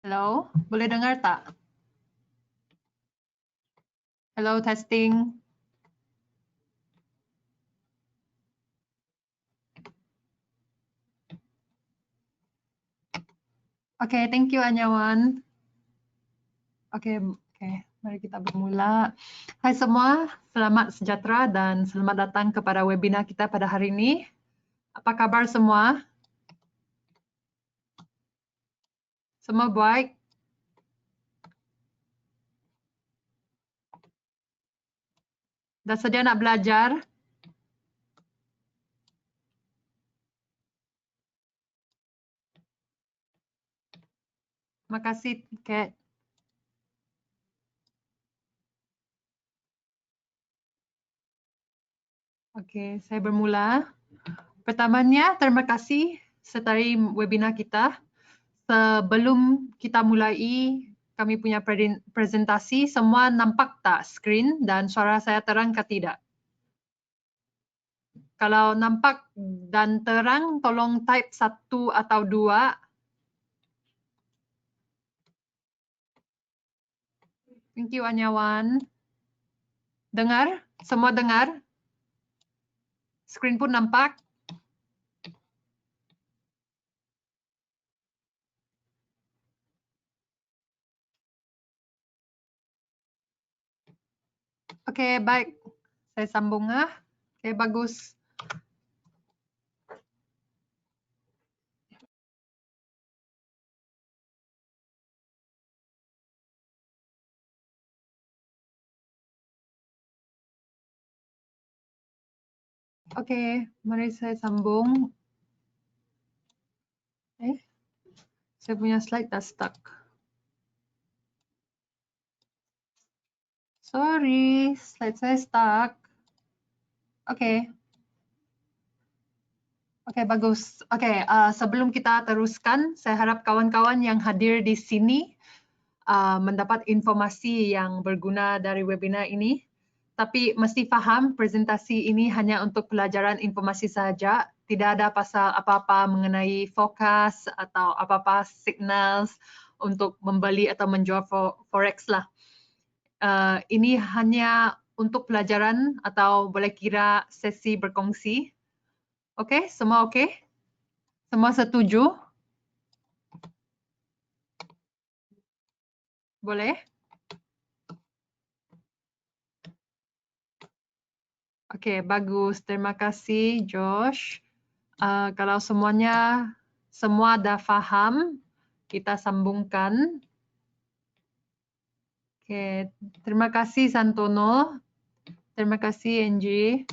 Halo, boleh dengar tak? Hello, testing. Oke, thank you Anyawan. Oke, mari kita bermula. Hai semua, selamat sejahtera dan selamat datang kepada webinar kita pada hari ini. Apa kabar semua? Semua baik? Dah sedia nak belajar? Terima kasih, Kat. Oke, saya bermula. Pertamanya, terima kasih sertai webinar kita. Sebelum kita mulai kami punya presentasi, semua nampak tak skrin dan suara saya terang ke tidak? Kalau nampak dan terang, tolong type 1 atau 2. Thank you, Anyawan. Dengar? Semua dengar? Skrin pun nampak? Oke, baik. Saya sambung. Oke, bagus. Oke, mari saya sambung. Saya punya slide dah stuck. Sorry, slide saya stuck. Oke. Oke, bagus. Oke, sebelum kita teruskan, saya harap kawan-kawan yang hadir di sini mendapat informasi yang berguna dari webinar ini. Tapi mesti faham presentasi ini hanya untuk pelajaran informasi sahaja. Tidak ada pasal apa-apa mengenai fokus atau apa-apa signals untuk membeli atau menjual forex lah. Ini hanya untuk pelajaran atau boleh kira sesi berkongsi. Oke, semua oke? Semua setuju? Boleh? Oke, bagus. Terima kasih, Josh. Kalau semua dah faham, kita sambungkan. Oke, terima kasih Santono. Terima kasih Angie.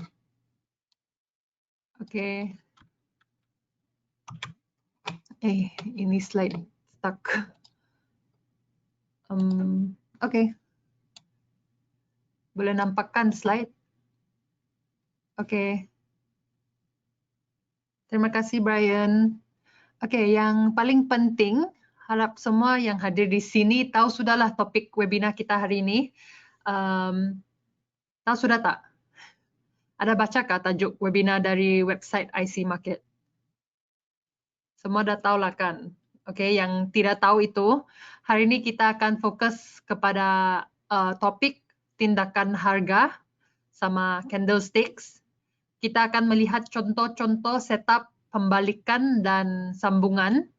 Oke. Ini slide stuck. Oke. Boleh nampakkan slide? Oke. Terima kasih Brian. Oke, yang paling penting, harap semua yang hadir di sini tahu sudahlah topik webinar kita hari ini. Tahu sudah tak? Ada bacakah tajuk webinar dari website IC Market? Semua dah tahu lah kan? Oke, yang tidak tahu itu, hari ini kita akan fokus kepada topik tindakan harga sama candlesticks. Kita akan melihat contoh-contoh setup pembalikan dan sambungan.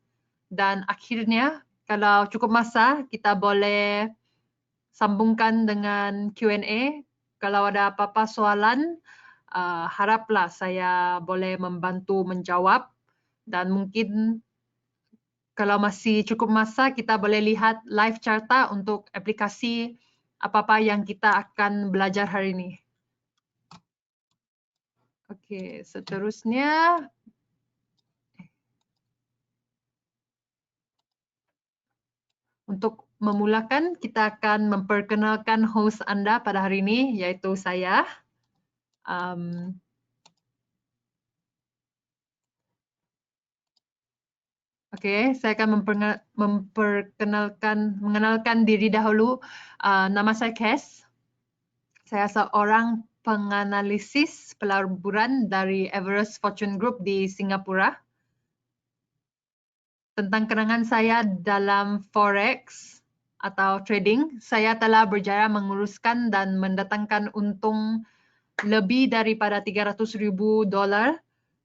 Dan akhirnya, kalau cukup masa, kita boleh sambungkan dengan Q&A. Kalau ada apa-apa soalan, haraplah saya boleh membantu menjawab. Dan mungkin kalau masih cukup masa, kita boleh lihat live charta untuk aplikasi apa-apa yang kita akan belajar hari ini. Oke, seterusnya. Untuk memulakan, kita akan memperkenalkan host Anda pada hari ini, yaitu saya. Oke, saya akan mengenalkan diri dahulu. Nama saya Kes. Saya seorang penganalisis pelaburan dari Everest Fortune Group di Singapura. tentang kenangan saya dalam forex atau trading. Saya telah berjaya menguruskan dan mendatangkan untung lebih daripada $300,000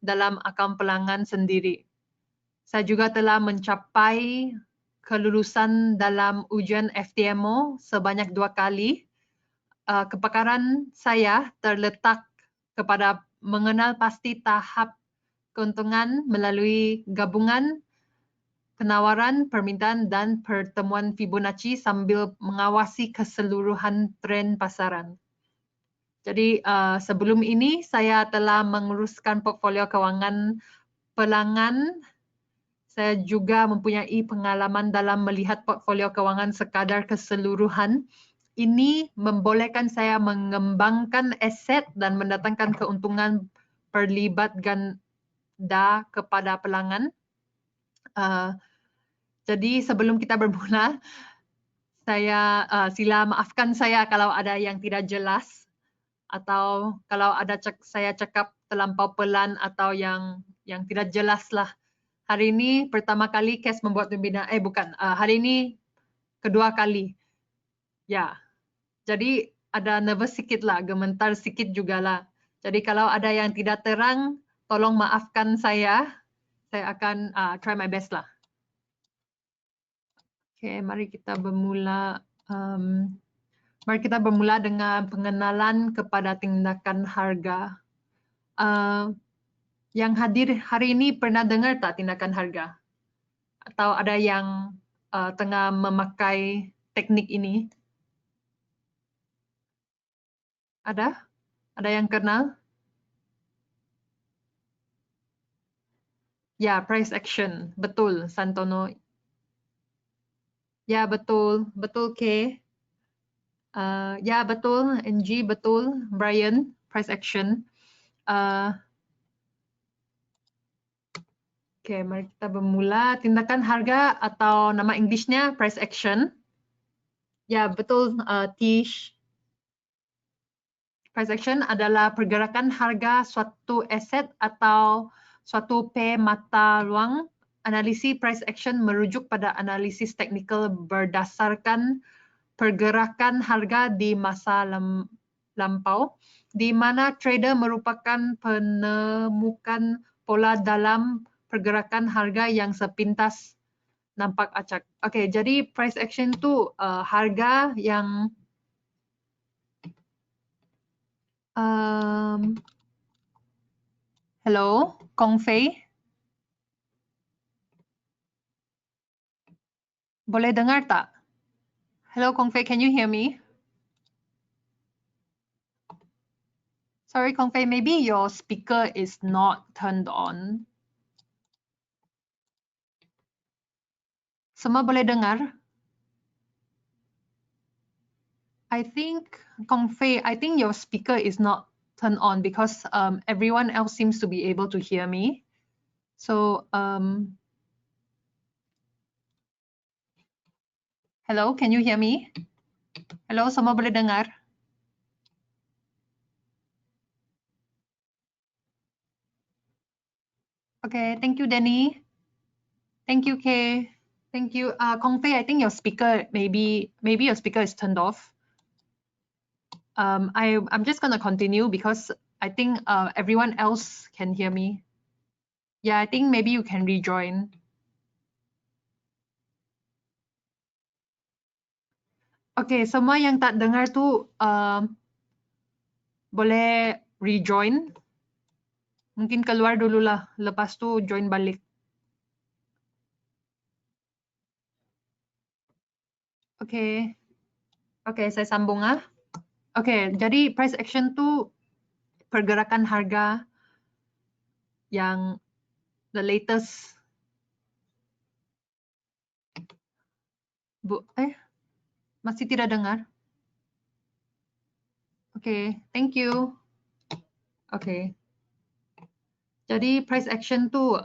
dalam akaun pelanggan sendiri. Saya juga telah mencapai kelulusan dalam ujian FTMO sebanyak 2 kali. Kepakaran saya terletak kepada mengenal pasti tahap keuntungan melalui gabungan penawaran, permintaan, dan pertemuan Fibonacci sambil mengawasi keseluruhan tren pasaran. Jadi sebelum ini saya telah menguruskan portfolio kewangan pelanggan. Saya juga mempunyai pengalaman dalam melihat portfolio kewangan sekadar keseluruhan. Ini membolehkan saya mengembangkan aset dan mendatangkan keuntungan berlibat ganda kepada pelanggan. Jadi sebelum kita bermula, sila maafkan saya kalau ada yang tidak jelas atau kalau ada saya cakap terlampau pelan atau yang tidak jelas lah. Hari ini pertama kali Kes membuat webinar, hari ini kedua kali. Ya, jadi ada nervous sikit lah, gemetar sikit juga lah. Jadi kalau ada yang tidak terang, tolong maafkan saya. Saya akan try my best lah. Oke, mari kita bermula. Mari kita bermula dengan pengenalan kepada tindakan harga. Yang hadir hari ini pernah dengar tak tindakan harga? Atau ada yang tengah memakai teknik ini? Ada? Ada yang kenal? Ya, price action. Betul, Santono. Ya, betul. Betul, K. Ya, betul. NG, betul. Brian, price action. Oke, mari kita bermula. Tindakan harga atau nama Inggrisnya price action. Ya, betul, Tish. Price action adalah pergerakan harga suatu aset atau suatu pair mata wang. Analisis price action merujuk pada analisis teknikal berdasarkan pergerakan harga di masa lampau, di mana trader merupakan penemukan pola dalam pergerakan harga yang sepintas nampak acak. Oke, jadi price action itu harga yang hello, Kong Fei. Boleh dengar tak? Hello, Kong Fei, can you hear me? Sorry, Kong Fei, maybe your speaker is not turned on. Semua boleh dengar? I think, Kong Fei, I think your speaker is not turned on because everyone else seems to be able to hear me. So, hello, can you hear me? Hello, semua boleh dengar? Okay, thank you, Danny. Thank you, Kay. Thank you. Kong Fei, I think your speaker, maybe your speaker is turned off. I'm just going to continue because I think everyone else can hear me. Yeah, I think maybe you can rejoin. Okay, semua yang tak dengar tu boleh rejoin. Mungkin keluar dululah, lepas tu join balik. Okay. Okay, saya sambung ah. Okay, jadi price action tu pergerakan harga yang the latest. Masih tidak dengar? Okay, thank you. Okay. Jadi price action tu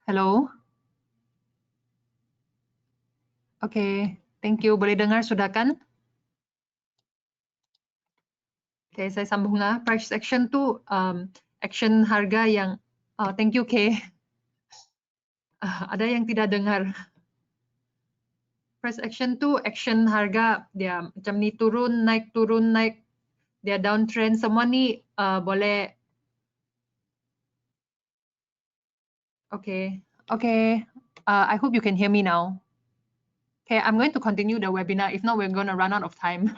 hello. Okay, thank you. Boleh dengar sudah kan? Okay, saya sambung lah. Price action tu action harga yang, thank you Kay. Ada yang tidak dengar. Price action tu action harga dia macam ni turun naik, dia downtrend, semua ni boleh. Okay, I hope you can hear me now. Okay, I'm going to continue the webinar. If not, we're going to run out of time.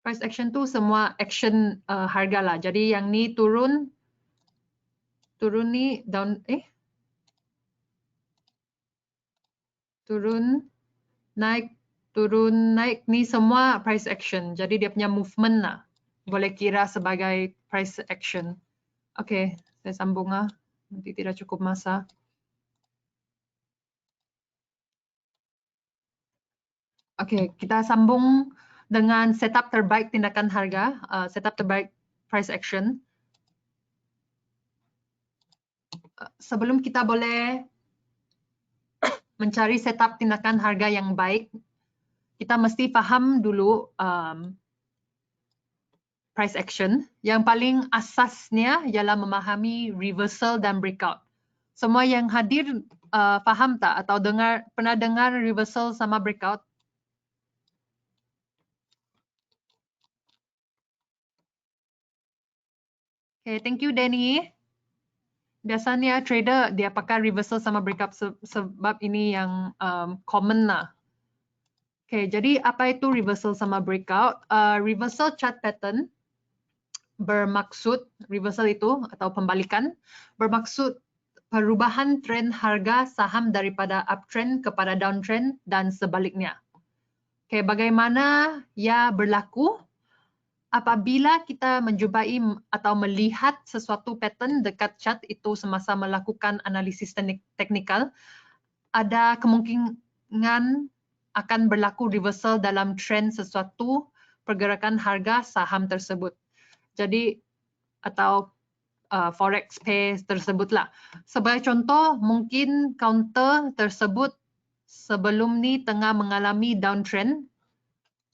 Price action tu semua action harga lah. Jadi yang ni turun ni down, turun naik ni semua price action. Jadi dia punya movement lah. Boleh kira sebagai price action. Okay, saya sambung lah. Nanti tidak cukup masa. Okay, kita sambung dengan setup terbaik tindakan harga, setup terbaik price action. Sebelum kita boleh mencari setup tindakan harga yang baik, kita mesti faham dulu price action. Yang paling asasnya ialah memahami reversal dan breakout. Semua yang hadir faham tak atau pernah dengar reversal sama breakout? Okay, thank you Danny. Biasanya trader dia pakai reversal sama breakup sebab ini yang common lah. Okay, jadi apa itu reversal sama breakout? Reversal chart pattern bermaksud, reversal itu atau pembalikan, bermaksud perubahan trend harga saham daripada uptrend kepada downtrend dan sebaliknya. Okay, bagaimana ia berlaku? Apabila kita menjumpai atau melihat sesuatu pattern dekat chart itu semasa melakukan analisis teknikal, ada kemungkinan akan berlaku reversal dalam trend sesuatu pergerakan harga saham tersebut. Jadi, atau forex pair tersebutlah. Sebagai contoh, mungkin counter tersebut sebelum ni tengah mengalami downtrend.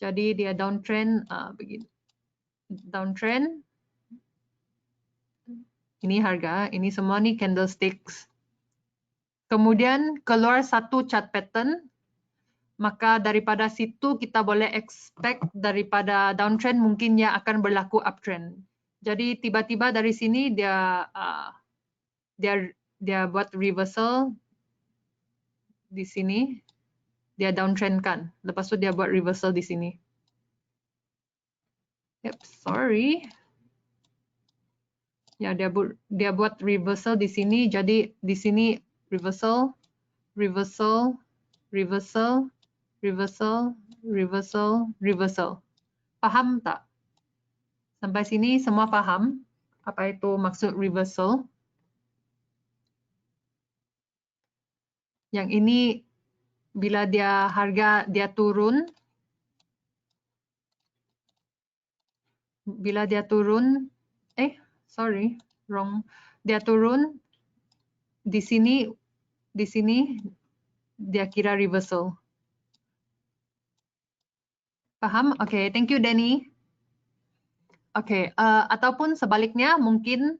Jadi dia downtrend begini. Downtrend, ini harga, ini semua ni candlesticks. Kemudian keluar satu chart pattern, maka daripada situ kita boleh expect daripada downtrend mungkinnya akan berlaku uptrend. Jadi tiba-tiba dari sini dia buat reversal di sini, dia downtrend kan. Lepas tu dia buat reversal di sini. Yep, sorry. Ya, dia buat reversal di sini. Jadi di sini reversal, reversal, reversal, reversal, reversal, reversal. Paham tak? Sampai sini semua paham apa itu maksud reversal? Yang ini bila dia harga dia turun, bila dia turun, sorry, wrong. Dia turun di sini dia kira reversal. Paham? Okay, thank you Danny. Okay, ataupun sebaliknya mungkin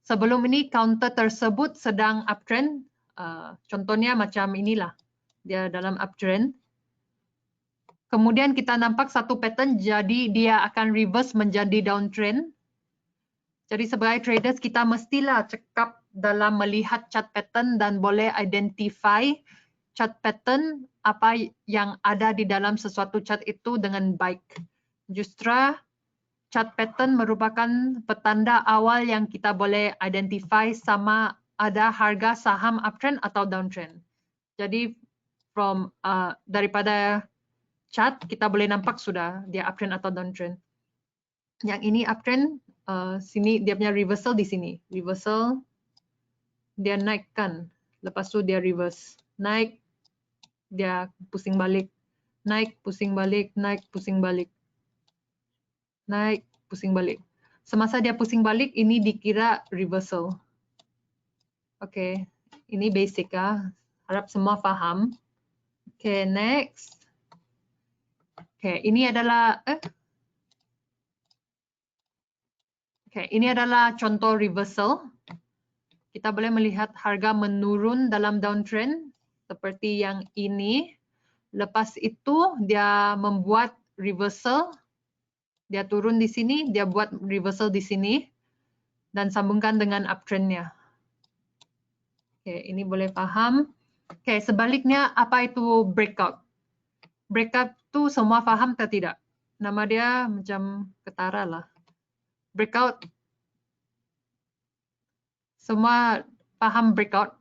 sebelum ini counter tersebut sedang uptrend. Contohnya macam inilah, dia dalam uptrend. Kemudian kita nampak satu pattern, jadi dia akan reverse menjadi downtrend. Jadi sebagai traders kita mestilah cekap dalam melihat chart pattern dan boleh identify chart pattern apa yang ada di dalam sesuatu chart itu dengan baik. Justru chart pattern merupakan petanda awal yang kita boleh identify sama ada harga saham uptrend atau downtrend. Jadi daripada chart kita boleh nampak sudah dia uptrend atau downtrend. Yang ini uptrend, sini dia punya reversal di sini. Reversal, dia naikkan. Lepas tu dia reverse. Naik, dia pusing balik. Naik, pusing balik, naik, pusing balik. Naik, pusing balik. Semasa dia pusing balik, ini dikira reversal. Oke, ini basic ya. Harap semua paham. Oke, next. Oke, ini adalah Oke, ini adalah contoh reversal. Kita boleh melihat harga menurun dalam downtrend seperti yang ini. Lepas itu dia membuat reversal. Dia turun di sini, dia buat reversal di sini dan sambungkan dengan uptrendnya. Oke, ini boleh paham. Oke, sebaliknya apa itu breakout? Breakout itu semua paham atau tidak? Nama dia macam ketara lah. Breakout. Semua paham breakout?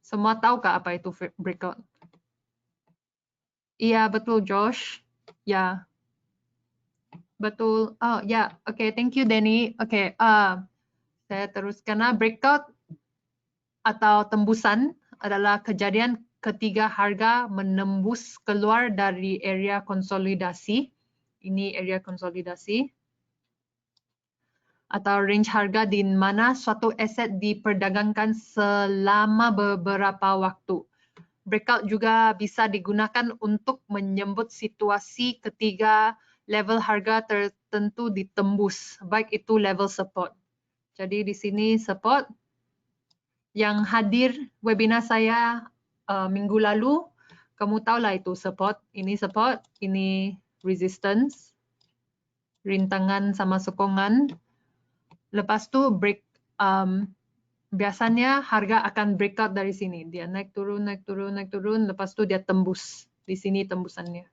Semua tahukah apa itu breakout? Iya, betul Josh. Ya. Betul. Oh, ya. Oke, thank you Danny. Oke, saya teruskan. Breakout atau tembusan adalah kejadian ketika harga menembus keluar dari area konsolidasi. Ini area konsolidasi. Atau range harga di mana suatu aset diperdagangkan selama beberapa waktu. Breakout juga bisa digunakan untuk menyebut situasi ketika level harga tertentu ditembus, baik itu level support. Jadi di sini support. Yang hadir webinar saya minggu lalu, kamu tahulah itu support, ini resistance, rintangan sama sokongan. Lepas tu biasanya harga akan breakout dari sini. Dia naik turun, naik turun, naik turun, lepas tu dia tembus. Di sini tembusannya.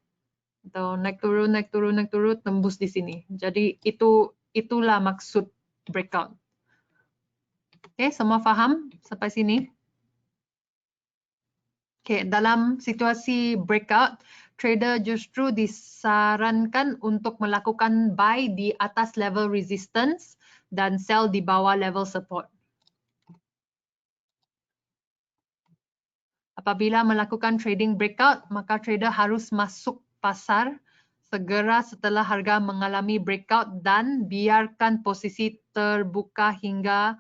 Atau naik turun, naik turun, naik turun, tembus di sini. Jadi itulah maksud breakout. Oke, semua paham sampai sini? Oke, dalam situasi breakout, trader justru disarankan untuk melakukan buy di atas level resistance dan sell di bawah level support. Apabila melakukan trading breakout, maka trader harus masuk pasar segera setelah harga mengalami breakout dan biarkan posisi terbuka hingga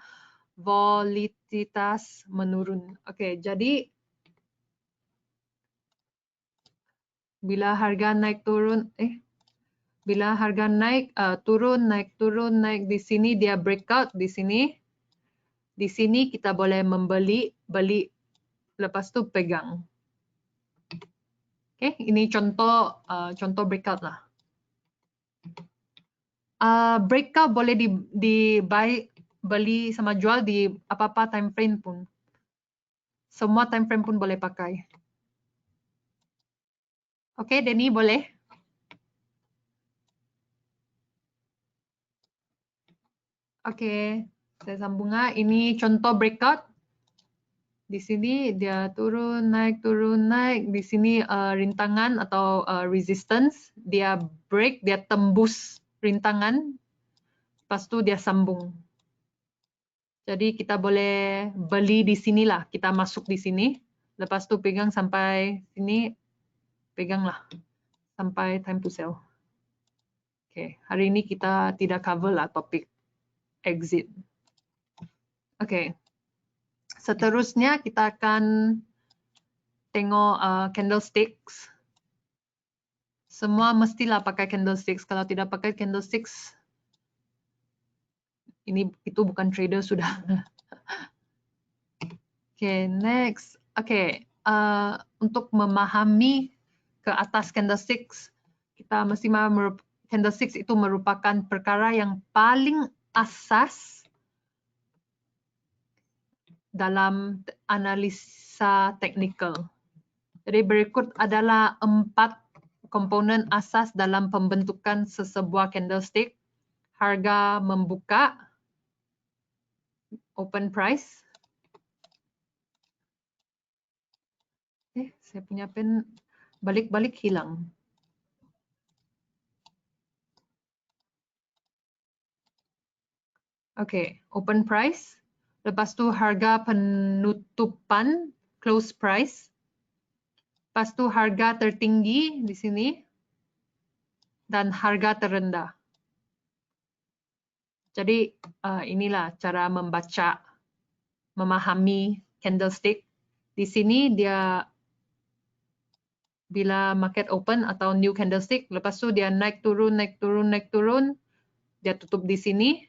volatilitas menurun. Oke, jadi bila harga naik turun, bila harga naik turun, naik turun, naik di sini dia breakout di sini. Di sini kita boleh membeli, beli, lepas tu pegang. Oke, ini contoh breakout lah. Breakout boleh di buy, beli sama jual di apa-apa time frame pun. Semua time frame pun boleh pakai. Oke, Denny boleh? Oke, saya sambung. Ini contoh breakout. Di sini dia turun, naik, turun, naik. Di sini rintangan atau resistance. Dia break, dia tembus rintangan. Lepas tu dia sambung. Jadi kita boleh beli di sinilah. Kita masuk di sini. Lepas tu pegang sampai sini. Peganglah. Sampai time to sell. Oke, hari ini kita tidak cover lah topik exit. Oke. Seterusnya kita akan tengok candlesticks. Semua mestilah pakai candlesticks. Kalau tidak pakai candlesticks, itu bukan trader sudah. Okay, next. Okay, untuk memahami ke atas candlesticks, kita mesti candlesticks itu merupakan perkara yang paling asas dalam analisa teknikal. Jadi berikut adalah 4 komponen asas dalam pembentukan sesebuah candlestick. Harga membuka, open price. Saya punya pen balik-balik hilang. Oke, open price. Lepas tu harga penutupan, close price. Lepas tu harga tertinggi di sini. Dan harga terendah. Jadi inilah cara membaca, memahami candlestick. Di sini dia bila market open atau new candlestick, lepas tu dia naik turun, naik turun, naik turun. dia tutup di sini.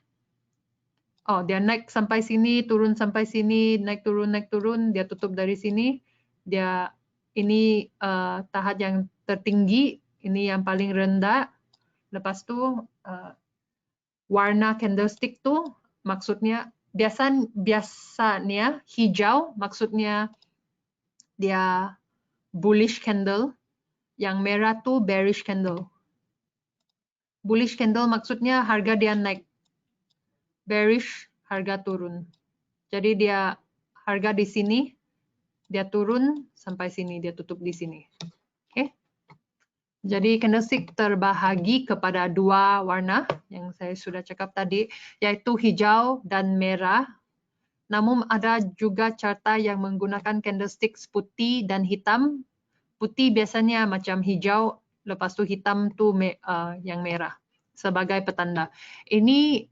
Oh, dia naik sampai sini, turun sampai sini, naik turun, dia tutup dari sini. Dia ini tahap yang tertinggi, ini yang paling rendah. Lepas tu warna candlestick tu maksudnya biasanya hijau, maksudnya dia bullish candle, yang merah tu bearish candle. Bullish candle maksudnya harga dia naik, bearish harga turun. Jadi dia harga di sini, dia turun sampai sini, dia tutup di sini. Oke. Jadi candlestick terbahagi kepada dua warna yang saya sudah cakap tadi, yaitu hijau dan merah. Namun ada juga carta yang menggunakan candlestick putih dan hitam. Putih biasanya macam hijau, lepas tu hitam tu yang merah sebagai petanda. Ini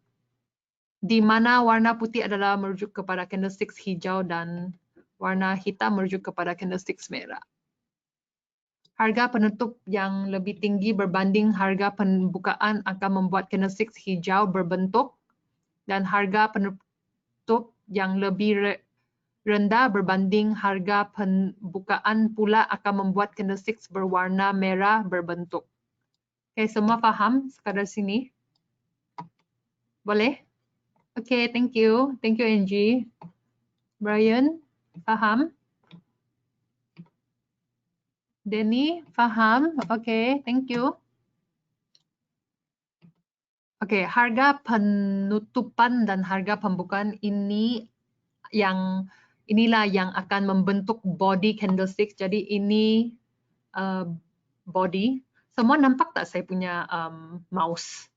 di mana warna putih adalah merujuk kepada candlestick hijau dan warna hitam merujuk kepada candlestick merah. Harga penutup yang lebih tinggi berbanding harga pembukaan akan membuat candlestick hijau berbentuk, dan harga penutup yang lebih rendah berbanding harga pembukaan pula akan membuat candlestick berwarna merah berbentuk. Okay, semua faham sekadar sini? Boleh? Okay, thank you. Thank you, Angie. Brian, faham? Denny, faham? Okay, thank you. Okay, harga penutupan dan harga pembukaan inilah yang akan membentuk body candlestick. Jadi ini body. Semua nampak tak saya punya mouse?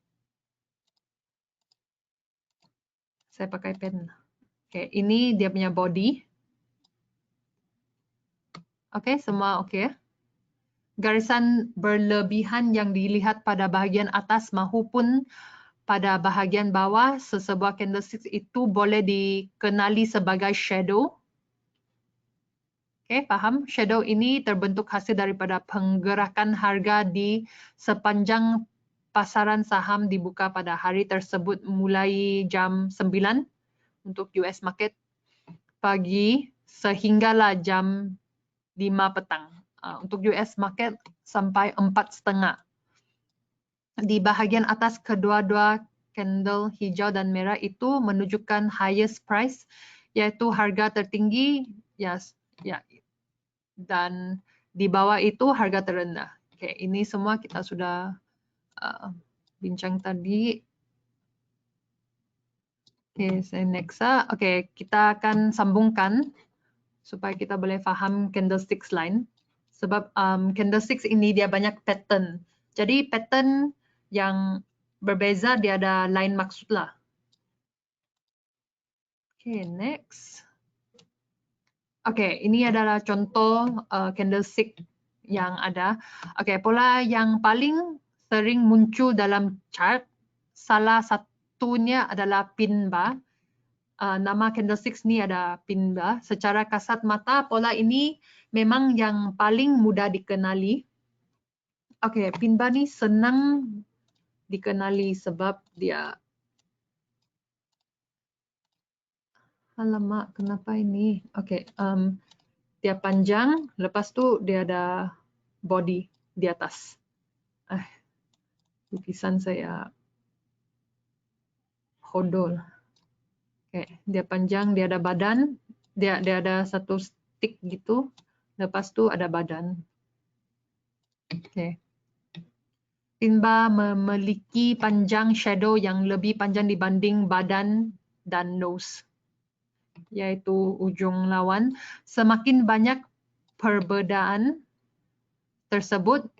Saya pakai pen. Okay, ini dia punya body. Okay, semua okay. Garisan berlebihan yang dilihat pada bahagian atas maupun pada bahagian bawah sesebuah candlestick itu boleh dikenali sebagai shadow. Okay, faham? Shadow ini terbentuk hasil daripada penggerakan harga di sepanjang pasaran saham dibuka pada hari tersebut mulai jam 9 untuk US market pagi sehinggalah jam 5 petang. Untuk US market sampai 4:30. Di bahagian atas kedua-dua candle hijau dan merah itu menunjukkan highest price, yaitu harga tertinggi, dan di bawah itu harga terendah. Okay, ini semua kita sudah bincang tadi. Okay, saya next. Okay, kita akan sambungkan supaya kita boleh faham candlesticks lain. Sebab candlesticks ini dia banyak pattern. Jadi pattern yang berbeza dia ada lain maksud lah. Okay, next. Okay, ini adalah contoh candlestick yang ada. Okay, pola yang paling sering muncul dalam chart, salah satunya adalah pin bar. Nama candlesticks ni ada pin bar. Secara kasat mata, pola ini memang yang paling mudah dikenali. Okay, pin bar ni senang dikenali sebab dia... Alamak, kenapa ini? Okay, dia panjang, lepas tu dia ada body di atas. Lukisan saya hodol. Okay, dia panjang, dia ada badan, dia ada satu stick gitu, lepas tu ada badan. Okay. Pin bar memiliki panjang shadow yang lebih panjang dibanding badan dan nose, yaitu ujung lawan. Semakin banyak perbedaan tersebut,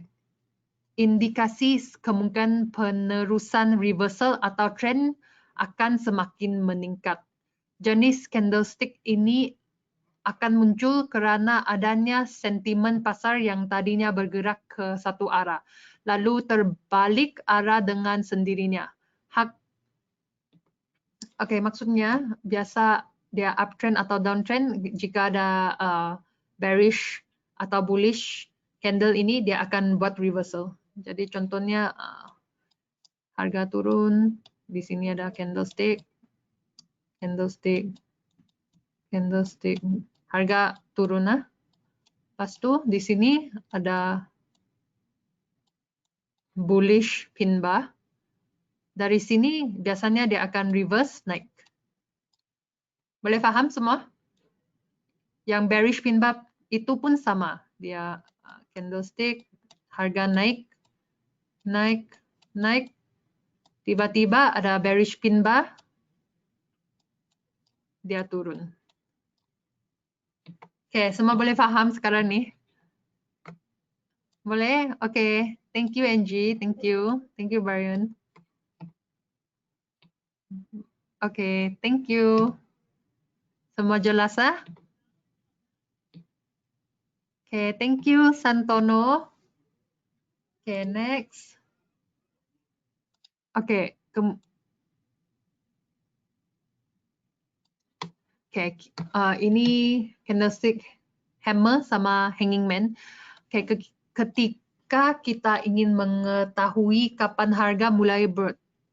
indikasi kemungkinan penerusan reversal atau trend akan semakin meningkat. Jenis candlestick ini akan muncul kerana adanya sentimen pasar yang tadinya bergerak ke satu arah, lalu terbalik arah dengan sendirinya. Okay, maksudnya biasa dia uptrend atau downtrend, jika ada bearish atau bullish candle ini dia akan buat reversal. Jadi contohnya harga turun, Di sini ada candlestick, candlestick, candlestick. Harga turun lah. Lepas tu di sini ada bullish pin bar. Dari sini biasanya dia akan reverse naik. Boleh faham semua? Yang bearish pin bar itu pun sama. Dia candlestick, harga naik, naik, naik. Tiba-tiba ada bearish pin bar, dia turun. Oke, semua boleh faham sekarang nih? Boleh? Oke. Thank you, Angie. Thank you. Thank you, Brian. Oke, thank you. Semua jelas ah? Oke, thank you, Santono. Oke, next. Oke, ini candlestick hammer sama hanging man. Oke, ketika kita ingin mengetahui kapan harga mulai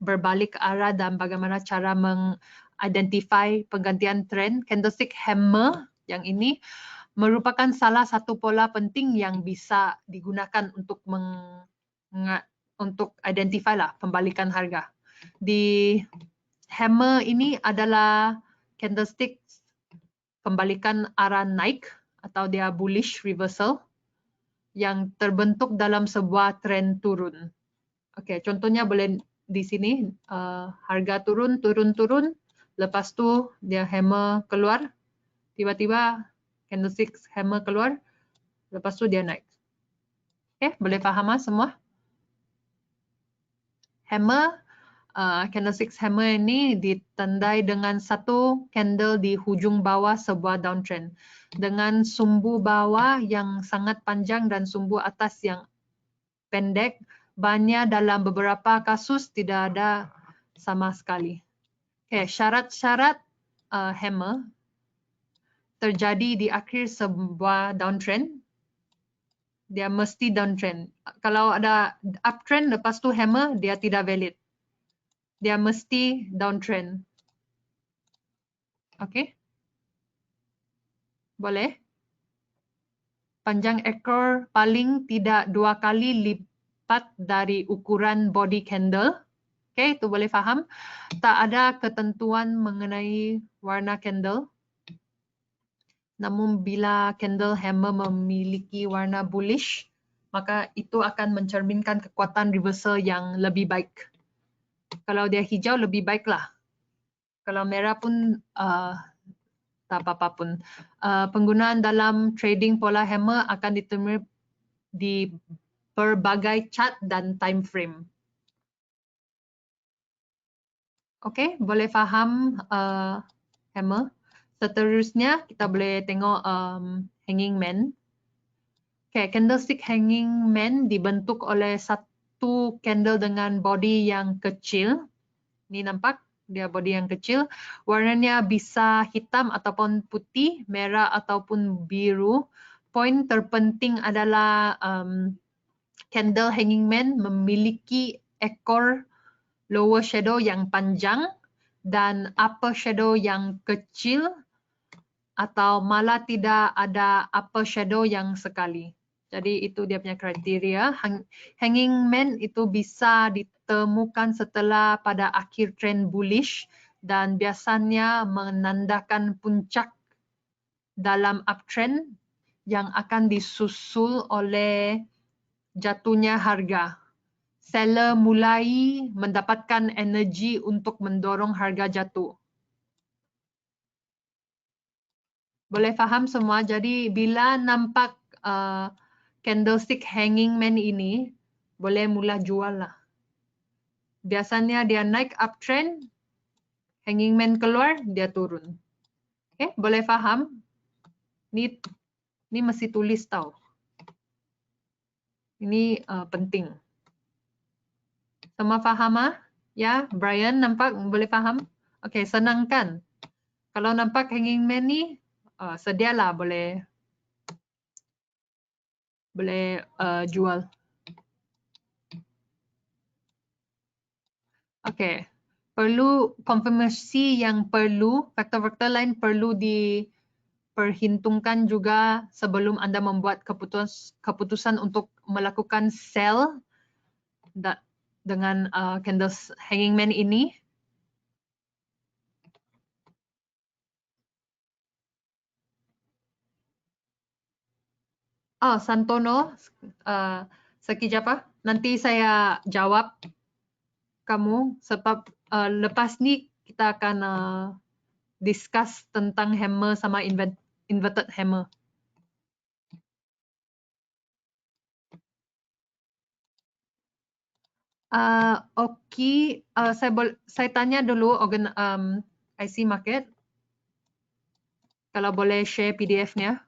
berbalik arah dan bagaimana cara mengidentify penggantian trend, candlestick hammer yang ini merupakan salah satu pola penting yang bisa digunakan untuk identify lah pembalikan harga. Di hammer ini adalah candlestick pembalikan arah naik atau dia bullish reversal yang terbentuk dalam sebuah trend turun. Oke, contohnya boleh di sini harga turun, lepas tu dia hammer keluar, tiba-tiba candlestick hammer keluar, lepas tu dia naik. Oke, boleh faham semua? Hammer, candlestick hammer ini ditandai dengan satu candle di hujung bawah sebuah downtrend dengan sumbu bawah yang sangat panjang dan sumbu atas yang pendek. Banyak dalam beberapa kasus tidak ada sama sekali. Okay, syarat-syarat hammer terjadi di akhir sebuah downtrend. Dia mesti downtrend. Kalau ada uptrend lepas tu hammer, dia tidak valid. Dia mesti downtrend. Oke? Boleh? Panjang ekor paling tidak 2 kali lipat dari ukuran body candle. Oke, itu boleh faham. Tak ada ketentuan mengenai warna candle. Namun bila candle hammer memiliki warna bullish, maka itu akan mencerminkan kekuatan reversal yang lebih baik. Kalau dia hijau lebih baiklah. Kalau merah pun tak apa-apa pun. Penggunaan dalam trading pola hammer akan ditemui di berbagai chart dan time frame. Oke, boleh faham hammer? Seterusnya kita boleh tengok hanging man. Okay, candlestick hanging man dibentuk oleh satu candle dengan body yang kecil. Ini nampak dia body yang kecil. Warnanya bisa hitam ataupun putih, merah ataupun biru. Poin terpenting adalah candle hanging man memiliki ekor lower shadow yang panjang dan upper shadow yang kecil atau malah tidak ada upper shadow yang sekali. Jadi itu dia punya kriteria. Hanging man itu bisa ditemukan setelah pada akhir trend bullish dan biasanya menandakan puncak dalam uptrend yang akan disusul oleh jatuhnya harga. Seller mulai mendapatkan energi untuk mendorong harga jatuh. Boleh faham semua? Jadi bila nampak candlestick hanging man ini, boleh mula jual lah. Biasanya dia naik uptrend, hanging man keluar, dia turun. Okay, boleh faham? Ini mesti tulis tau. Ini penting. Semua faham? Ya, Brian nampak boleh faham? Okay, senang kan? Kalau nampak hanging man ni, sedialah boleh jual. Okay, perlu konfirmasi yang perlu, faktor-faktor lain perlu diperhitungkan juga sebelum Anda membuat keputusan untuk melakukan sell dengan candles hanging man ini. Oh, Santono, sekejap. Nanti saya jawab kamu sebab lepas ni kita akan discuss tentang hammer sama inverted hammer. Okey, saya tanya dulu IC Market. Kalau boleh share PDF-nya.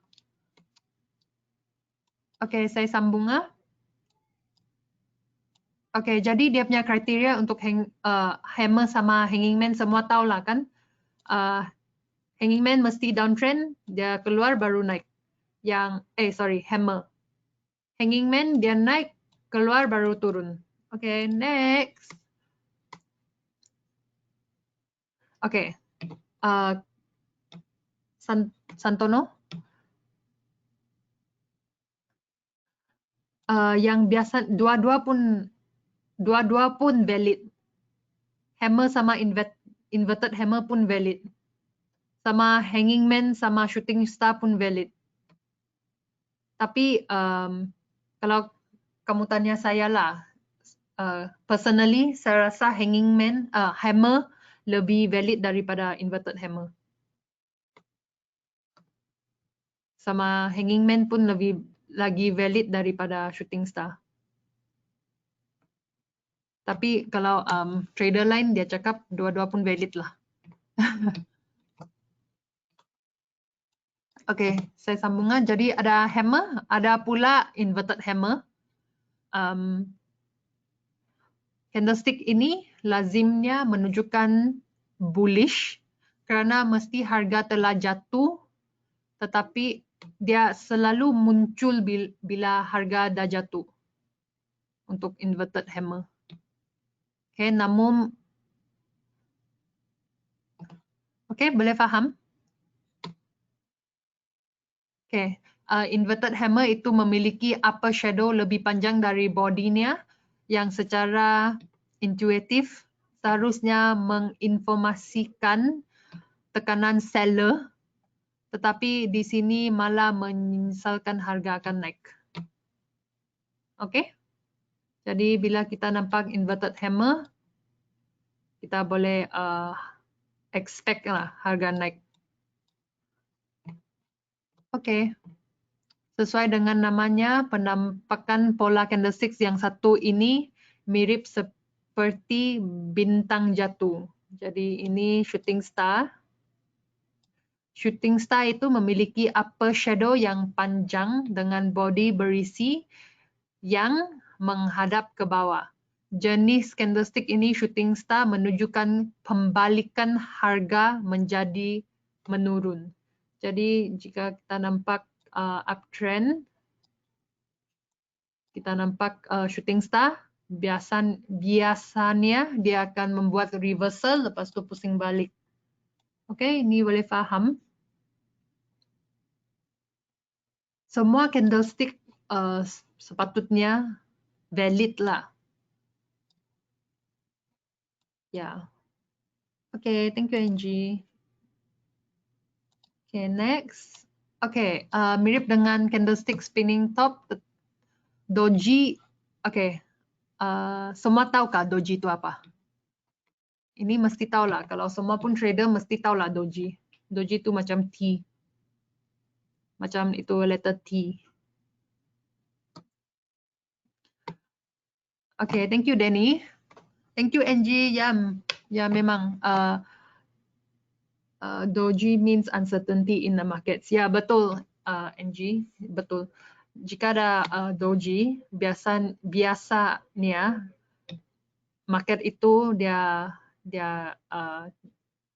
Okey, saya sambung. Okey, jadi dia punya kriteria untuk hammer sama hanging man semua tahu lah kan? Hanging man mesti downtrend, dia keluar baru naik. Hammer. Hanging man dia naik, keluar baru turun. Okay, next. Okay. Santono. Yang biasa dua-dua pun valid. Hammer sama inverted hammer pun valid. Sama hanging man sama shooting star pun valid. Tapi kalau kamu tanya saya lah, personally saya rasa hanging man hammer lebih valid daripada inverted hammer. Sama hanging man pun lebih lagi valid daripada shooting star. Tapi kalau trader lain dia cakap dua-dua pun valid lah. Okey, saya sambung. Jadi ada hammer, ada pula inverted hammer. Candlestick ini lazimnya menunjukkan bullish kerana mesti harga telah jatuh, tetapi dia selalu muncul bila harga dah jatuh untuk inverted hammer. Okay, namun boleh faham? Okay, inverted hammer itu memiliki upper shadow lebih panjang dari bodinya yang secara intuitif seharusnya menginformasikan tekanan seller, tetapi di sini malah menyesalkan harga akan naik. Okay? Jadi bila kita nampak inverted hammer, kita boleh expect lah harga naik. Okay. Sesuai dengan namanya, penampakan pola candlesticks yang satu ini mirip seperti bintang jatuh. Jadi ini shooting star. Shooting star itu memiliki upper shadow yang panjang dengan body berisi yang menghadap ke bawah. Jenis candlestick ini shooting star menunjukkan pembalikan harga menjadi menurun. Jadi jika kita nampak uptrend, kita nampak shooting star, biasanya dia akan membuat reversal lepas tu pusing balik. Okay, ini boleh faham. Semua candlestick sepatutnya valid lah. Ya. Okay, thank you Angie. Okay, next. Okay, mirip dengan candlestick spinning top, doji. Okay, semua tahu kah doji itu apa? Ini mesti tahu lah. Kalau semua pun trader mesti tahu lah doji. Doji itu macam T. Macam itu letter T. Okay, thank you Danny. Thank you Angie. Ya memang. Doji means uncertainty in the markets. Ya betul Angie, betul. Jika ada doji, biasanya market itu dia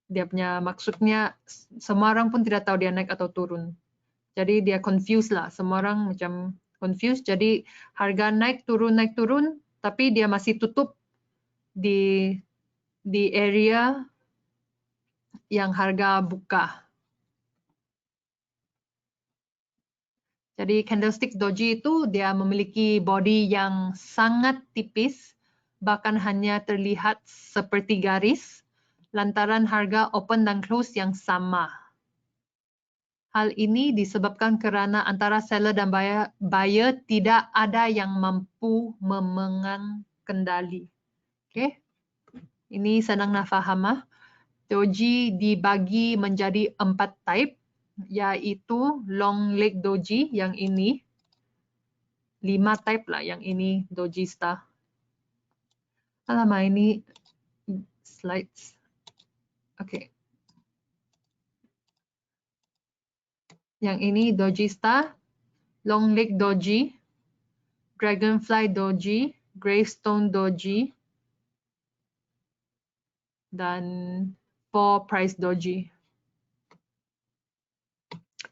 punya maksudnya semua orang pun tidak tahu dia naik atau turun. Jadi dia confused lah. Semua orang macam confused. Jadi harga naik turun, tapi dia masih tutup di di area yang harga buka. Jadi candlestick doji itu dia memiliki body yang sangat tipis, bahkan hanya terlihat seperti garis, lantaran harga open dan close yang sama. Hal ini disebabkan kerana antara seller dan buyer tidak ada yang mampu memegang kendali. Okay. Ini senang nak faham. Doji dibagi menjadi 4 type, yaitu long leg doji yang ini, 5 type lah yang ini doji star. Alamak, ini slides. Okay. Yang ini doji star, long leg doji, dragonfly doji, gravestone doji, dan 4 price doji.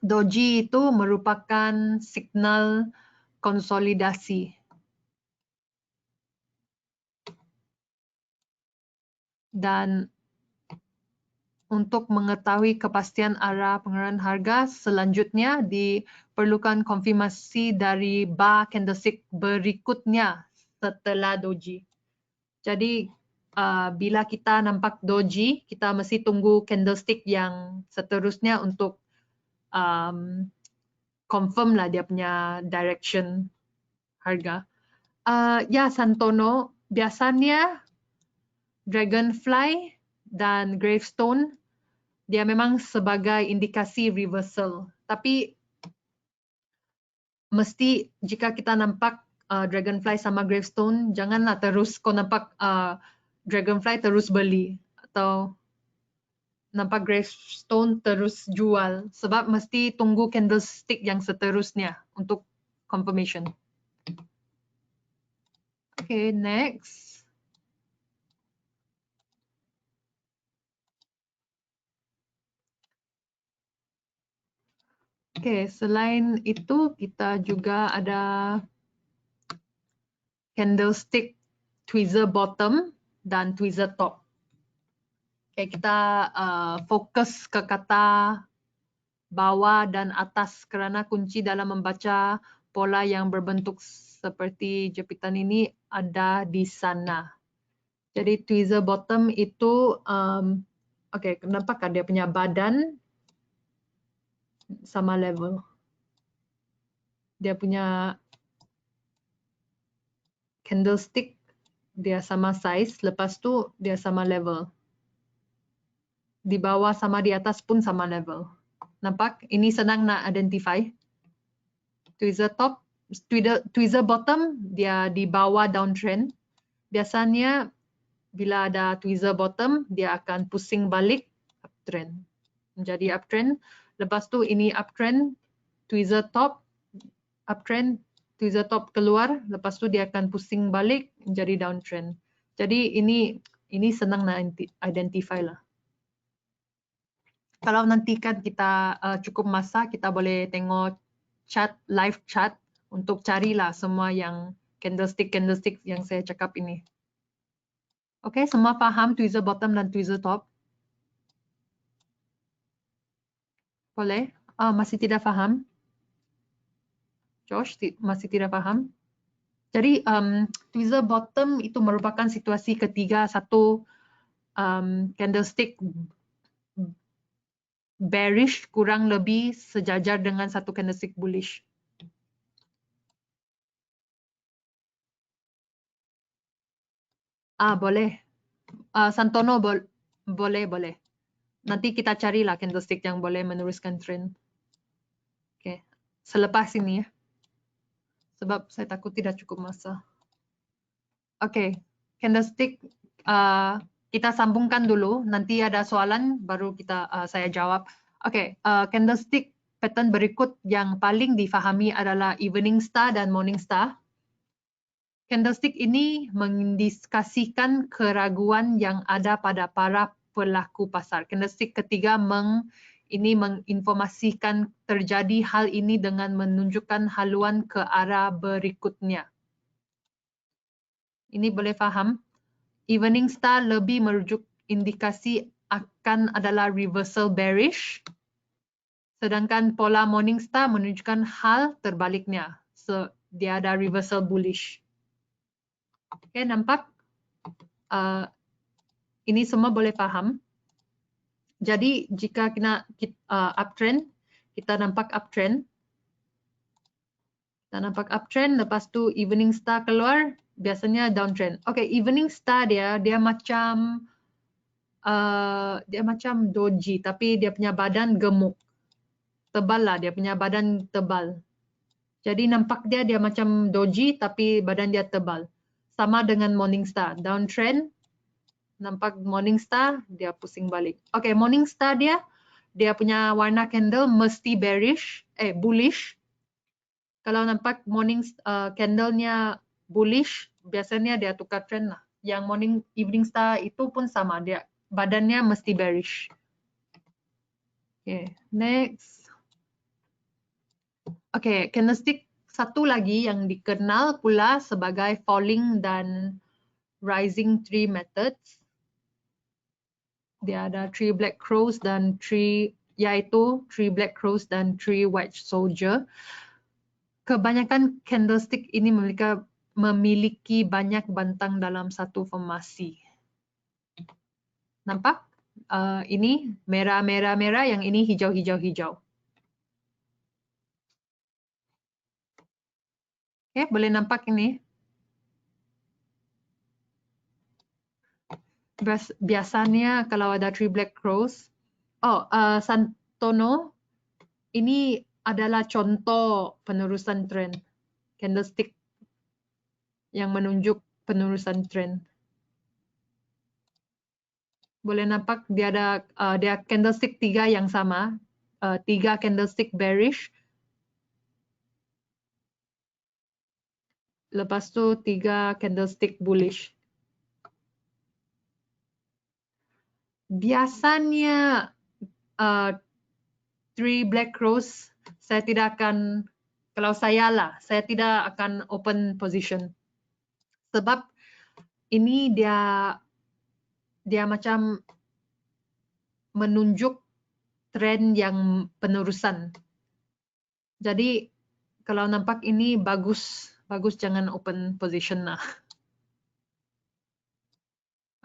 Doji itu merupakan signal konsolidasi. Dan untuk mengetahui kepastian arah pengarahan harga, selanjutnya diperlukan konfirmasi dari bar candlestick berikutnya setelah doji. Jadi bila kita nampak doji, kita mesti tunggu candlestick yang seterusnya untuk confirm lah dia punya direction harga. Ya, Santono, biasanya dragonfly dan gravestone dia memang sebagai indikasi reversal. Tapi mesti jika kita nampak dragonfly sama gravestone, janganlah terus kau nampak dragonfly terus beli atau nampak gravestone terus jual, sebab mesti tunggu candlestick yang seterusnya untuk confirmation. Okay, next. Okay, selain itu kita juga ada candlestick tweezer bottom dan tweezer top. Okay, kita fokus ke kata bawah dan atas kerana kunci dalam membaca pola yang berbentuk seperti jepitan ini ada di sana. Jadi tweezer bottom itu, okay, nampak dia punya badan sama level. Dia punya candlestick dia sama size, lepas tu dia sama level. Di bawah sama di atas pun sama level. Nampak? Ini senang nak identify. Tweezer top, tweezer bottom dia di bawah downtrend. Biasanya bila ada tweezer bottom dia akan pusing balik uptrend. Menjadi uptrend. Lepas tu ini uptrend, tweezer top, uptrend, tweezer top keluar, lepas tu dia akan pusing balik menjadi downtrend. Jadi ini senang nak identify lah. Kalau nanti kan kita cukup masa, kita boleh tengok chart, live chart untuk carilah semua yang candlestick yang saya cakap ini. Okay, semua faham tweezer bottom dan tweezer top? Boleh? Masih tidak faham? Josh, masih tidak faham? Jadi tweezer bottom itu merupakan situasi ketiga satu candlestick bearish kurang lebih sejajar dengan satu candlestick bullish. Boleh. Santono boleh. Nanti kita carilah candlestick yang boleh meneruskan trend. Okay. Selepas ini ya. Sebab saya takut tidak cukup masa. Okay. Candlestick kita sambungkan dulu. Nanti ada soalan baru saya jawab. Okay. Candlestick pattern berikut yang paling difahami adalah evening star dan morning star. Candlestick ini mengindikasikan keraguan yang ada pada para pelaku pasar. Candlestick ketiga menginformasikan terjadi hal ini dengan menunjukkan haluan ke arah berikutnya. Ini boleh faham? Evening star lebih merujuk indikasi akan adalah reversal bearish. Sedangkan pola morning star menunjukkan hal terbaliknya. So, dia ada reversal bullish. Okay, nampak? Ini semua boleh faham. Jadi jika kita uptrend, kita nampak uptrend. Kita nampak uptrend, lepas tu evening star keluar, biasanya downtrend. Okay, evening star dia macam doji, tapi dia punya badan gemuk. Tebal lah, dia punya badan tebal. Jadi nampak dia macam doji, tapi badan dia tebal. Sama dengan morning star, downtrend. Nampak morning star, dia pusing balik. Okay, morning star dia punya warna candle mesti bullish. Kalau nampak morning candlenya bullish, biasanya dia tukar trend lah. Yang evening star itu pun sama, dia badannya mesti bearish. Okay, next. Okay, candlestick satu lagi yang dikenal pula sebagai falling dan rising tree methods. Dia ada 3 black crows dan 3 black crows dan 3 white soldier. Kebanyakan candlestick ini memiliki banyak bantang dalam satu formasi. Nampak? Ini merah, yang ini hijau. Okay, boleh nampak ini. Biasanya kalau ada 3 black crows, Santono, ini adalah contoh penerusan trend. Candlestick yang menunjuk penerusan trend. Boleh nampak dia ada candlestick 3 yang sama. 3 candlestick bearish. Lepas tu 3 candlestick bullish. Biasanya 3 black crows, saya tidak akan, kalau saya tidak akan open position. Sebab ini dia macam menunjuk trend yang penerusan. Jadi kalau nampak ini bagus jangan open position lah.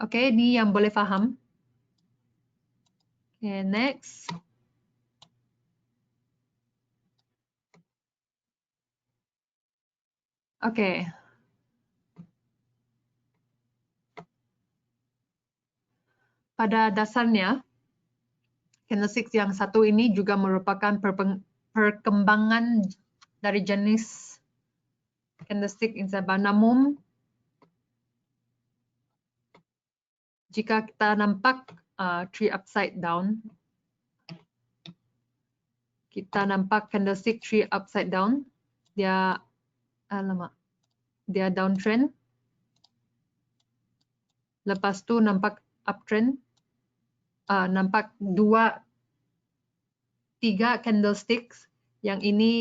Okay, ini yang boleh faham. Okay, next. Okay. Pada dasarnya, candlestick yang satu ini juga merupakan perkembangan dari jenis candlestick insaba. Namun, jika kita nampak tree upside down, kita nampak candlestick tree upside down, dia downtrend. Lepas tu nampak uptrend. Nampak 3 candlesticks. Yang ini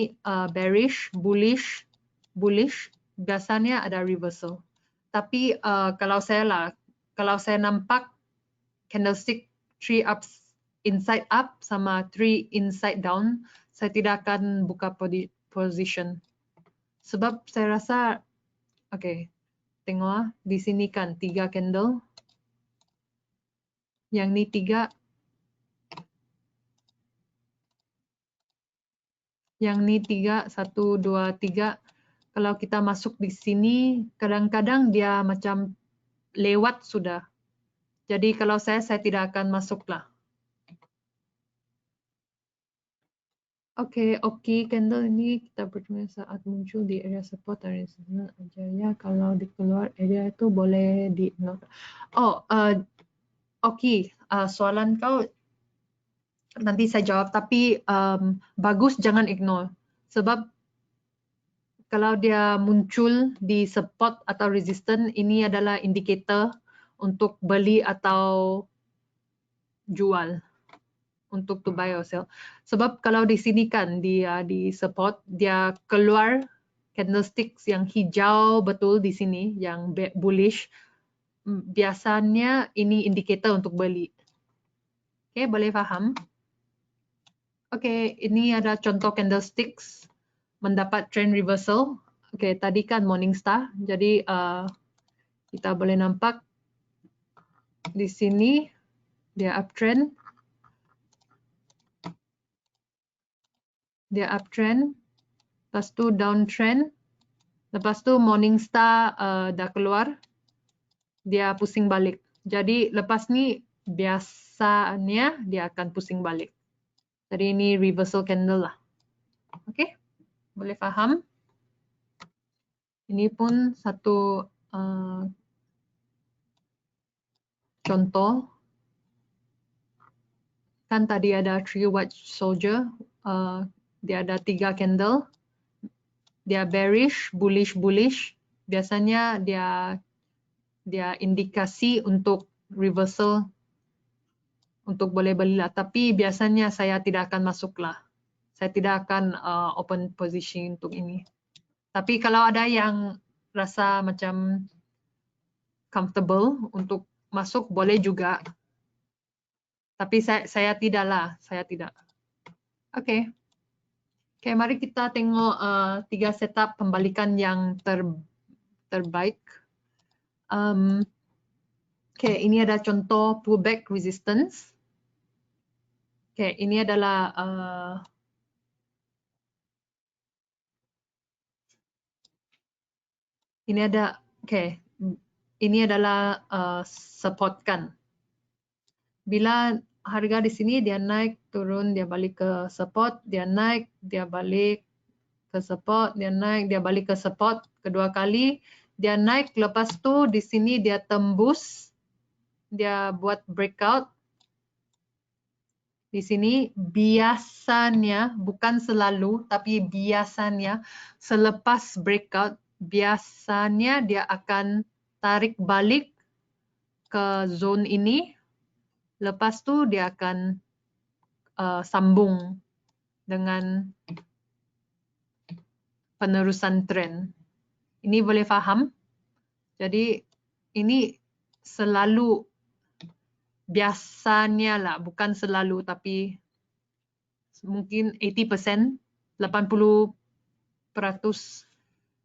bearish, bullish. Biasanya ada reversal. Tapi kalau saya nampak candlestick 3 inside up sama 3 inside down, saya tidak akan buka position. Sebab saya rasa, okay, tengok di sini kan 3 candle. Yang ni 3. Yang ni 3, 1, 2, 3. Kalau kita masuk di sini, kadang-kadang dia macam lewat sudah. Jadi kalau saya tidak akan masuk lah. Oke, candle ini kita bertemu saat muncul di area support dan resistance aja ya. Kalau di keluar area itu boleh di ignore. Soalan kau nanti saya jawab, tapi bagus jangan ignore. Sebab kalau dia muncul di support atau resistance, ini adalah indikator untuk beli atau jual, untuk to buy or sell. Sebab kalau di sini kan dia di support, dia keluar candlesticks yang hijau betul di sini, yang bullish. biasanya ini indikator untuk beli. Oke, boleh paham? Oke, ini ada contoh candlesticks mendapat trend reversal. Oke, tadi kan Morningstar. Jadi kita boleh nampak di sini dia uptrend. Dia uptrend. Lepas tu downtrend. Lepas tu Morningstar dah keluar. Dia pusing balik. Jadi lepas ni biasanya dia akan pusing balik. Jadi ini reversal candle lah. Oke, boleh faham? Ini pun satu contoh. Kan tadi ada three white soldier. Dia ada 3 candle. Dia bearish, bullish, bullish. Biasanya dia indikasi untuk reversal untuk boleh belilah. Tapi biasanya saya tidak akan masuk lah. Saya tidak akan open position untuk ini. Tapi kalau ada yang rasa macam comfortable untuk masuk, boleh juga. Tapi saya tidak lah, saya tidak. Oke. Oke, mari kita tengok 3 setup pembalikan yang terbaik. Oke, ini ada contoh pullback resistance. Oke, ini adalah ini adalah support kan. Bila harga di sini dia naik, turun, dia balik ke support, dia naik, dia balik ke support, dia naik, dia balik ke support kedua kali, dia naik, lepas tu di sini dia tembus, dia buat breakout. Di sini biasanya, bukan selalu, tapi biasanya selepas breakout, biasanya dia akan tarik balik ke zone ini. Lepas tu dia akan sambung dengan penerusan trend. Ini boleh faham? Jadi ini selalu, biasanya lah, bukan selalu, tapi mungkin 80%, 80%,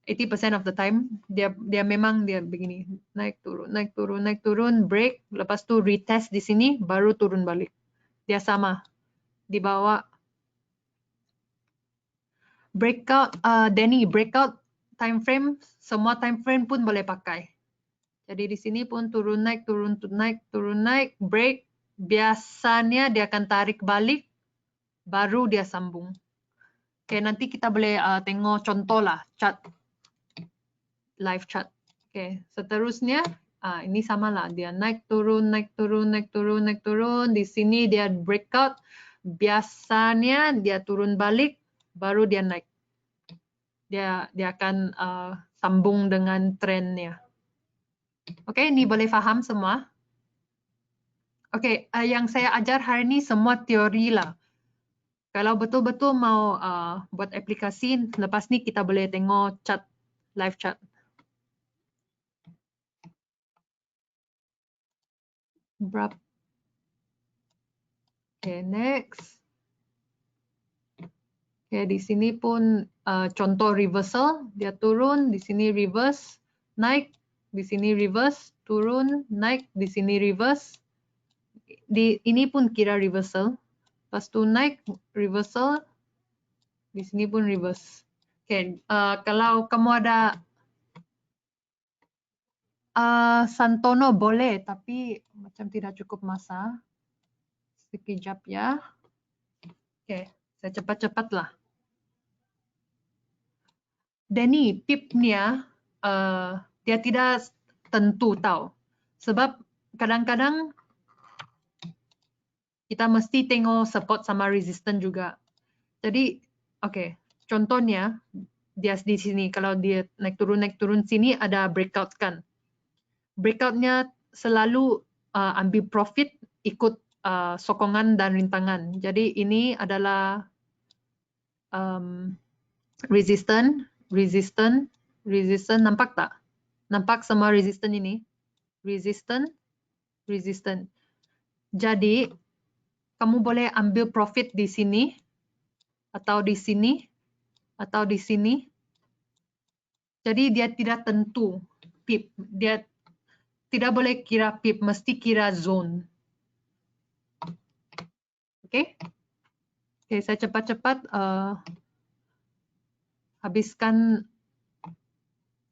80% of the time dia memang dia begini, naik turun, naik turun, naik turun, break, lepas tu retest di sini, baru turun balik. Dia sama di bawah. Breakout, Danny, breakout time frame, semua time frame pun boleh pakai. Jadi di sini pun turun naik, turun naik, turun naik, break. Biasanya dia akan tarik balik, baru dia sambung. Oke, nanti kita boleh tengok contoh lah, chart, live chart. Oke, seterusnya ini sama lah, dia naik, turun, naik, turun, naik, turun, naik, turun. Di sini dia breakout, biasanya dia turun balik, baru dia naik. Dia akan sambung dengan trennya. Oke, ini boleh faham semua? Oke, yang saya ajar hari ini semua teori lah. Kalau betul-betul mau buat aplikasi, lepas ni kita boleh tengok chart, live chart. Berapa? Oke, next. Oke, di sini pun contoh reversal, dia turun, di sini reverse, naik, di sini reverse, turun, naik, di sini reverse. Ini pun kira reversal. Lepas tu naik, reversal, di sini pun reverse. Oke, kalau kamu ada Santono boleh, tapi macam tidak cukup masa. Sekejap ya. Oke, saya cepat-cepat lah. Danny, tipnya dia tidak tentu tahu. Sebab kadang-kadang kita mesti tengok support sama resistance juga. Jadi, oke, contohnya dia di sini, kalau dia naik turun sini ada breakout kan. Breakoutnya selalu ambil profit ikut sokongan dan rintangan. Jadi ini adalah resistance, nampak tak? Nampak semua resistance ini? resistant, resistant. Jadi kamu boleh ambil profit di sini atau di sini atau di sini. Jadi dia tidak tentu pip, dia tidak boleh kira pip, mesti kira zone. Oke, Oke, saya cepat-cepat habiskan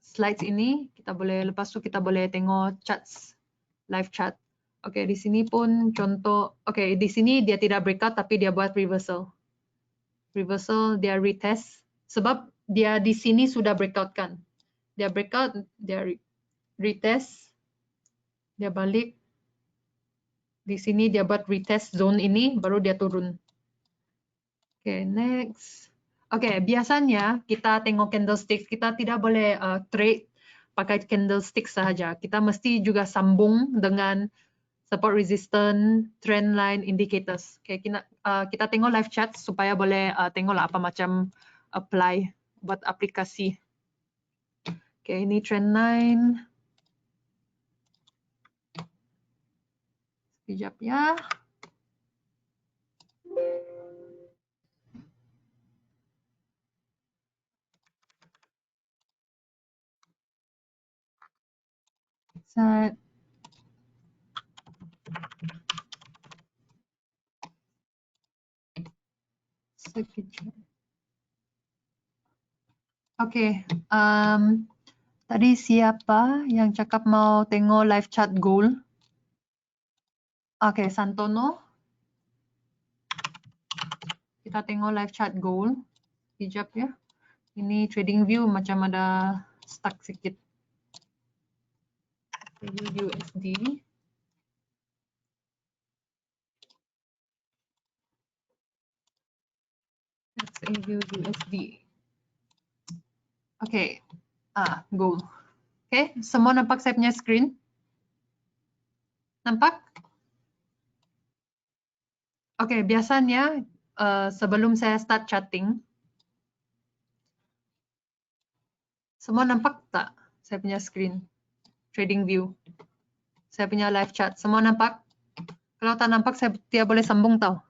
slides ini. Kita boleh lepas itu kita boleh tengok charts, live chart. Oke, di sini pun contoh. Oke, di sini dia tidak breakout tapi dia buat reversal. Reversal dia retest sebab dia di sini sudah breakout kan. Dia breakout, dia retest, dia balik. Di sini dia buat retest zone ini baru dia turun. Oke, next. Oke, biasanya kita tengok candlestick, kita tidak boleh trade pakai candlestick sahaja. Kita mesti juga sambung dengan support resistance, trend line, indicators. Oke, kita tengok live chart supaya boleh tengoklah apa macam apply buat aplikasi. Oke, ini trend line. Sekejap ya. Set. Sekejap. Oke, tadi siapa yang cakap mau tengok live chart gold? Oke, Santono. Kita tengok live chart gold. Sekejap ya. Ini trading view macam ada stuck sikit. USD. USD. Oke, gold. Oke, semua nampak saya punya screen? Nampak? Oke, biasanya sebelum saya start chatting, semua nampak tak saya punya screen? Trading view. Saya punya live chat. Semua nampak? Kalau tak nampak, saya tidak boleh sambung tau.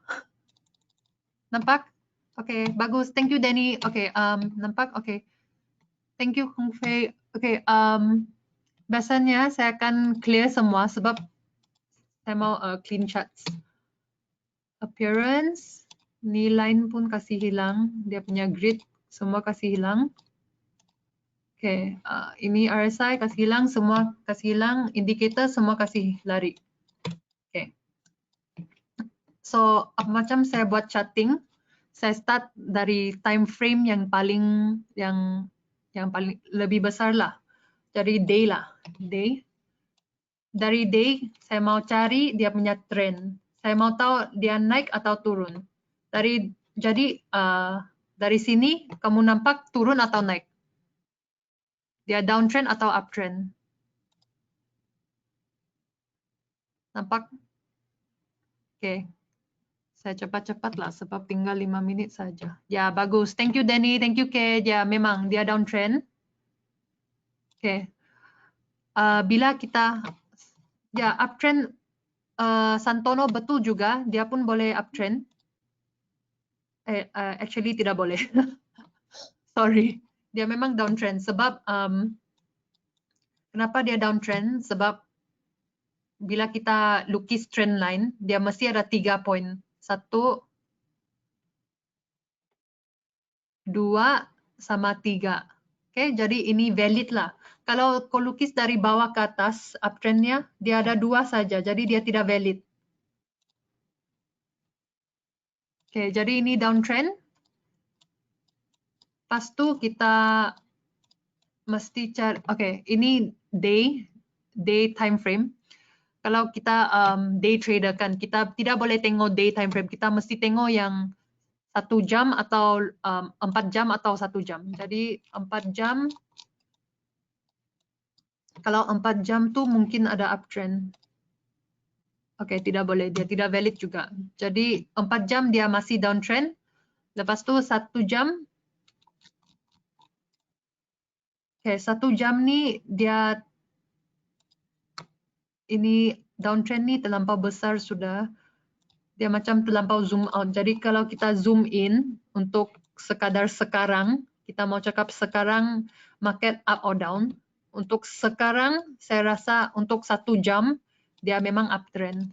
Nampak? Oke, bagus. Thank you, Danny. Oke, nampak? Oke. Thank you, Kung Fei. Oke, biasanya saya akan clear semua sebab saya mau clean charts. Appearance, ni line pun kasih hilang. Dia punya grid, semua kasih hilang. Oke, ini RSI kasih hilang, semua kasih hilang. Indicator semua kasih lari. Oke. So, macam saya buat charting, saya start dari time frame yang paling lebih besar lah. Dari day lah, day. Dari day saya mau cari dia punya trend. Saya mau tahu dia naik atau turun. Jadi dari sini kamu nampak turun atau naik. Dia downtrend atau uptrend. Nampak? Oke. Saya cepat-cepat lah sebab tinggal 5 minit saja. Ya, bagus. Thank you, Danny. Thank you, Kate. Ya, memang dia downtrend. Oke. Bila kita, ya, uptrend Santono betul juga. Dia pun boleh uptrend. Actually, tidak boleh. Sorry. Dia memang downtrend. Sebab, kenapa dia downtrend? Sebab, bila kita lukis trend line, dia mesti ada 3 poin. 1, 2, sama 3. Oke, jadi ini valid lah. Kalau kau lukis dari bawah ke atas, uptrendnya, dia ada 2 saja. Jadi dia tidak valid. Oke, jadi ini downtrend. Lepas tu kita mesti cari, oke, ini day time frame. Kalau kita day trader kan, kita tidak boleh tengok day time frame. Kita mesti tengok yang 1 jam atau 4 jam atau 1 jam. Jadi 4 jam, kalau 4 jam tu mungkin ada uptrend. Oke, tidak boleh. Dia tidak valid juga. Jadi 4 jam dia masih downtrend. Lepas tu 1 jam. Oke, 1 jam ni dia ini downtrend ni terlampau besar sudah. Dia macam terlampau zoom out. Jadi kalau kita zoom in untuk sekadar sekarang, kita mau cakap sekarang market up or down. Untuk sekarang saya rasa untuk 1 jam dia memang uptrend.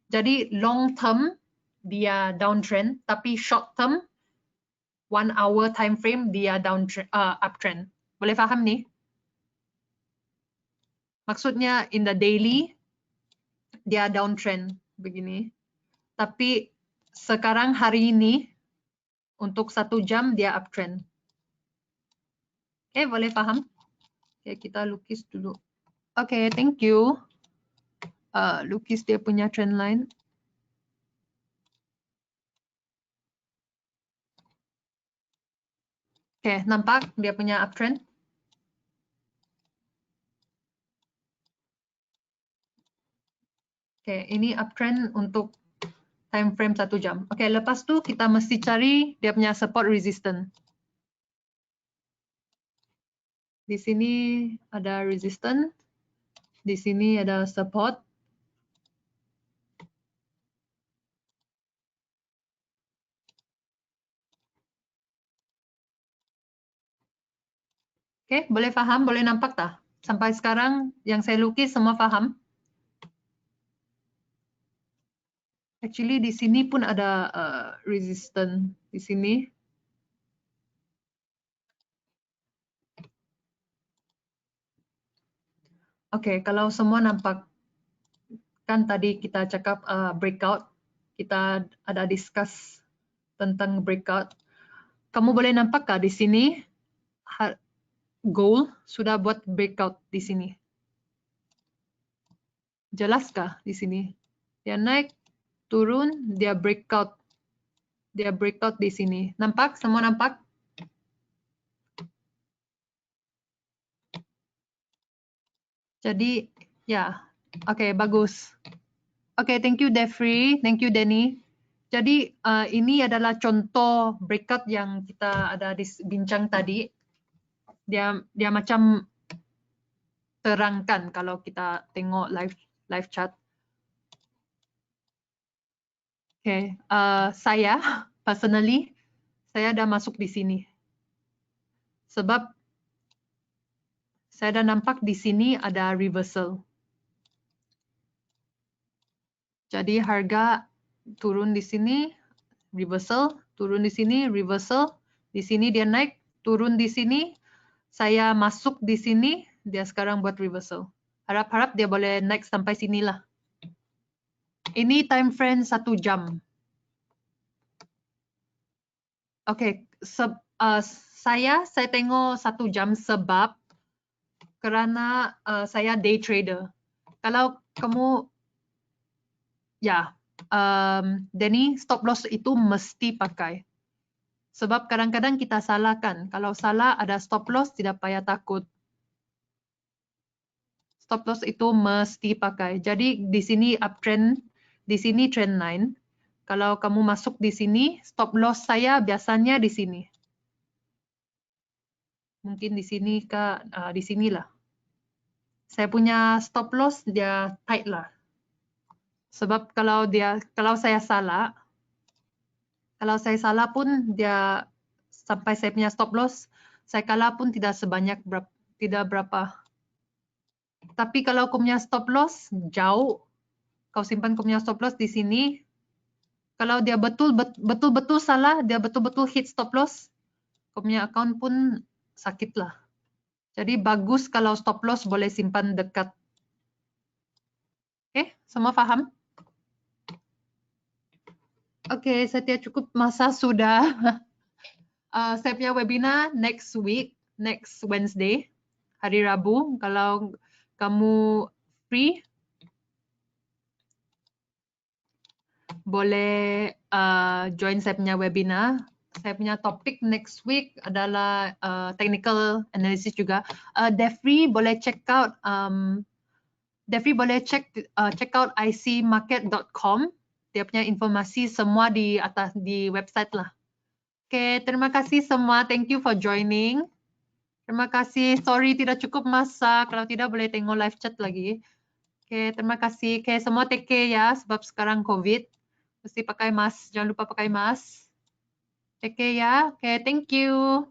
Jadi long term dia downtrend, tapi short term 1 hour time frame dia uptrend. Boleh faham ni? Maksudnya in the daily dia downtrend begini. Tapi sekarang hari ini untuk 1 jam dia uptrend. Okay, boleh faham? Okay, kita lukis dulu. Okay, thank you. Lukis dia punya trend line. Okay, nampak dia punya uptrend? Okay, ini uptrend untuk time frame 1 jam. Okay, lepas tu kita mesti cari dia punya support resistance. Di sini ada resistance, di sini ada support. Okay, boleh faham, boleh nampak tak? Sampai sekarang yang saya lukis semua faham? Actually di sini pun ada resistance di sini. Oke, kalau semua nampak, kan tadi kita cakap breakout, kita ada discuss tentang breakout. Kamu boleh nampak kah di sini gold sudah buat breakout di sini? Jelaskah di sini? Dia naik, turun, dia breakout di sini. Nampak? Semua nampak? Jadi, ya, oke, bagus. Oke, thank you Devri, thank you Denny. Jadi ini adalah contoh breakout yang kita ada bincang tadi. Dia macam terangkan kalau kita tengok live chat. Oke, saya personally saya dah masuk di sini. Sebab saya dah nampak di sini ada reversal. Jadi harga turun di sini, reversal, turun di sini, reversal. Di sini dia naik, turun di sini. Saya masuk di sini, dia sekarang buat reversal. Harap-harap dia boleh naik sampai sinilah. Ini time frame 1 jam. Oke, saya tengok 1 jam sebab kerana saya day trader. Kalau kamu, ya, Denny, stop loss itu mesti pakai. Sebab kadang-kadang kita salahkan. Kalau salah ada stop loss, tidak payah takut. Stop loss itu mesti pakai. Jadi di sini uptrend, di sini trend line. Kalau kamu masuk di sini, stop loss saya biasanya di sini. Mungkin di sini kah, di sinilah. Saya punya stop loss dia tight lah. Sebab kalau saya salah pun dia sampai saya punya stop loss, saya kalah pun tidak sebanyak berapa. Tapi kalau kau punya stop loss jauh, kau simpan kau punya stop loss di sini. Kalau dia betul-betul salah, dia betul-betul hit stop loss, kau punya account pun sakit lah. Jadi bagus kalau stop loss boleh simpan dekat. Oke, semua faham? Oke, Setia cukup masa sudah. Saya punya webinar next week, next Wednesday, hari Rabu. Kalau kamu free, boleh join saya punya webinar. Saya punya topik next week adalah technical analysis juga. Devri boleh check out icmarket.com. Dia punya informasi semua di atas di website lah. Oke, terima kasih semua. Thank you for joining. Terima kasih. Sorry tidak cukup masa. Kalau tidak boleh tengok live chat lagi. Oke, terima kasih. Oke, semua take care ya, sebab sekarang COVID. Mesti pakai mask, jangan lupa pakai mask. Take care ya. Oke, thank you.